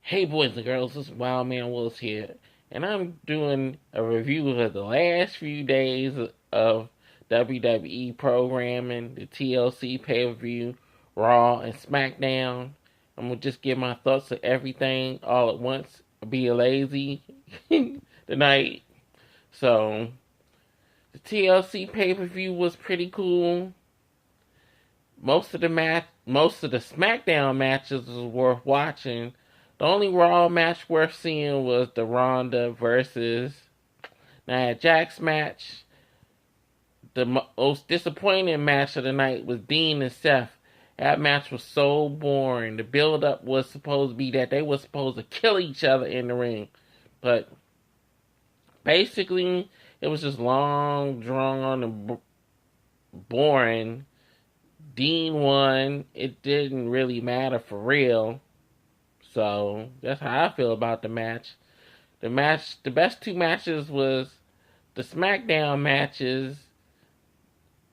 Hey boys and girls, this is Wildman Willis here, and I'm doing a review of the last few days of WWE programming, the TLC pay-per-view, Raw, and Smackdown. I'm gonna just give my thoughts of everything all at once, be lazy tonight. So, the TLC pay-per-view was pretty cool. Most of the SmackDown matches was worth watching. The only Raw match worth seeing was the Ronda versus Nia Jax match. The most disappointing match of the night was Dean and Seth. That match was so boring. The build up was supposed to be that they were supposed to kill each other in the ring. But basically, it was just long, drawn, and boring. Dean won. It didn't really matter for real. So that's how I feel about the match. The best two matches was the SmackDown matches.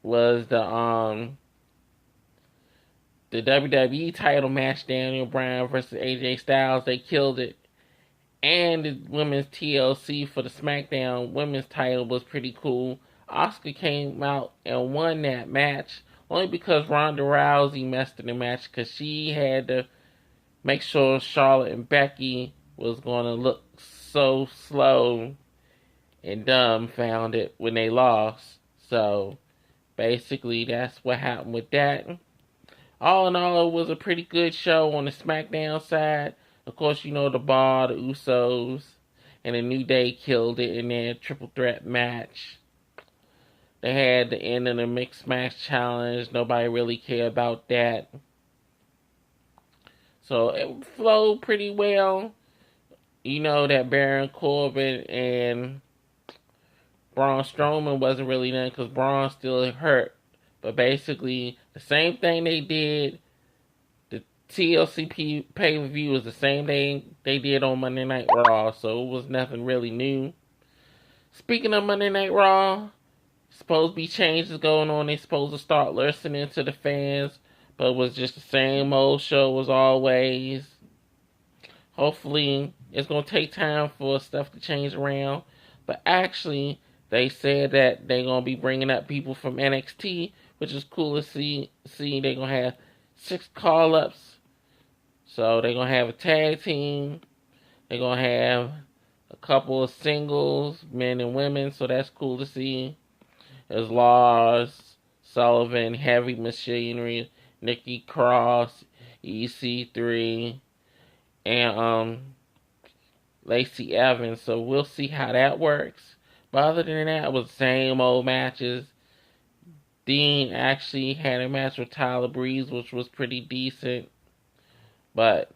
Was the WWE title match, Daniel Bryan versus AJ Styles. They killed it. And the women's TLC for the SmackDown women's title was pretty cool. Asuka came out and won that match only because Ronda Rousey messed in the match because she had to make sure Charlotte and Becky was going to look so slow and dumbfounded when they lost. So basically, that's what happened with that. All in all, it was a pretty good show on the SmackDown side. Of course, you know the Bar, the Usos, and the New Day killed it in their triple threat match. They had the end of the Mixed Match Challenge. Nobody really cared about that. So it flowed pretty well. You know that Baron Corbin and Braun Strowman wasn't really done because Braun still hurt. But basically, the same thing they did, the TLC pay-per-view was the same thing they did on Monday Night Raw. So it was nothing really new. Speaking of Monday Night Raw, supposed to be changes going on. They supposed to start listening to the fans. But it was just the same old show as always. Hopefully, it's going to take time for stuff to change around. But actually, they said that they're going to be bringing up people from NXT, which is cool to see. They're going to have 6 call-ups. So they're going to have a tag team. They're going to have a couple of singles, men and women. So that's cool to see. There's Lars, Sullivan, Heavy Machinery, Nikki Cross, EC3, and Lacey Evans. So we'll see how that works. But other than that, it was the same old matches. Dean actually had a match with Tyler Breeze, which was pretty decent. But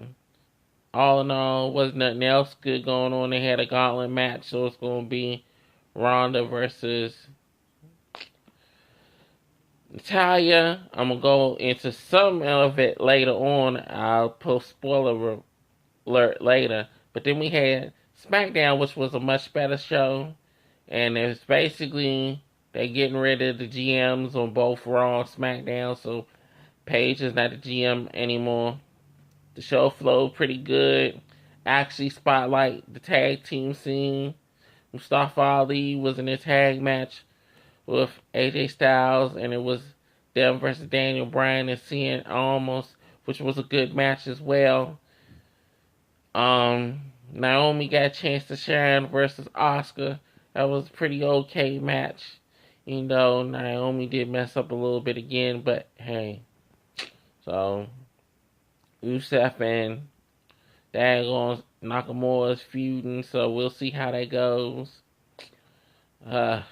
all in all, wasn't nothing else good going on. They had a gauntlet match, so it's going to be Ronda versus Natalia. I'm going to go into some of it later on. I'll post spoiler alert later. But then we had SmackDown, which was a much better show. And it's basically, they're getting rid of the GMs on both Raw and SmackDown. So Paige is not the GM anymore. The show flowed pretty good. Actually spotlight the tag team scene. Mustafa Ali was in a tag match with AJ Styles, and it was them versus Daniel Bryan and Cien Almost, which was a good match as well. Naomi got a chance to shine versus Asuka. That was a pretty okay match. You know, Naomi did mess up a little bit again, but hey. So, Rusev and Dagon Nakamura's feuding, so we'll see how that goes. A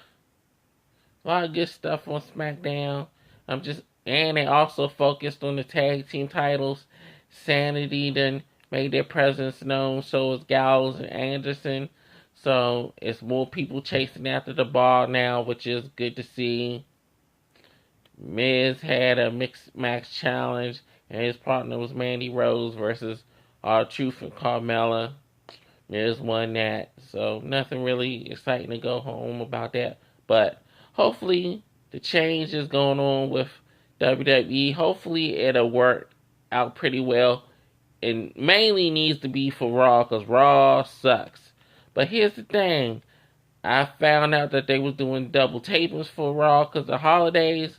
lot of good stuff on SmackDown. And they also focused on the tag team titles. Sanity then made their presence known, so is Gallows and Anderson. So it's more people chasing after the ball now, which is good to see. Miz had a mixed match challenge, and his partner was Mandy Rose versus R-Truth and Carmella. Miz won that, so nothing really exciting to go home about that. But hopefully the change is going on with WWE. Hopefully it'll work out pretty well it mainly needs to be for Raw, because Raw sucks. But here's the thing. I found out that they was doing double tapings for Raw because of the holidays.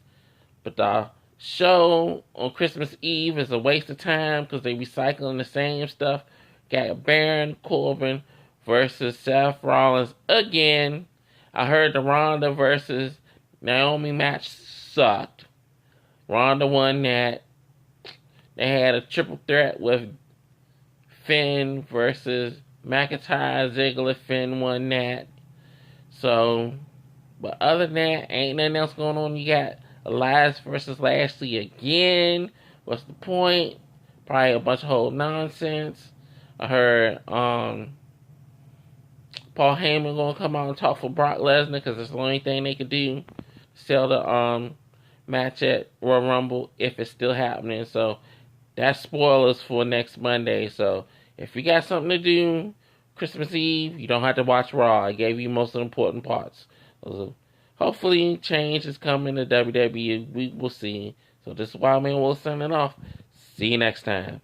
But the show on Christmas Eve is a waste of time because they recycling the same stuff. Got Baron Corbin versus Seth Rollins again. I heard the Ronda versus Naomi match sucked. Ronda won that. They had a triple threat with Finn versus McIntyre, Ziggler. Finn won that. So, but other than that, ain't nothing else going on. You got Elias versus Lashley again. What's the point? Probably a bunch of whole nonsense. I heard Paul Heyman gonna come out and talk for Brock Lesnar because it's the only thing they could do. Sell the match at Royal Rumble if it's still happening. So that's spoilers for next Monday. So if you got something to do Christmas Eve, you don't have to watch Raw. I gave you most of the important parts. So hopefully change is coming to WWE. We will see. So this is Wildman Willis signing off. See you next time.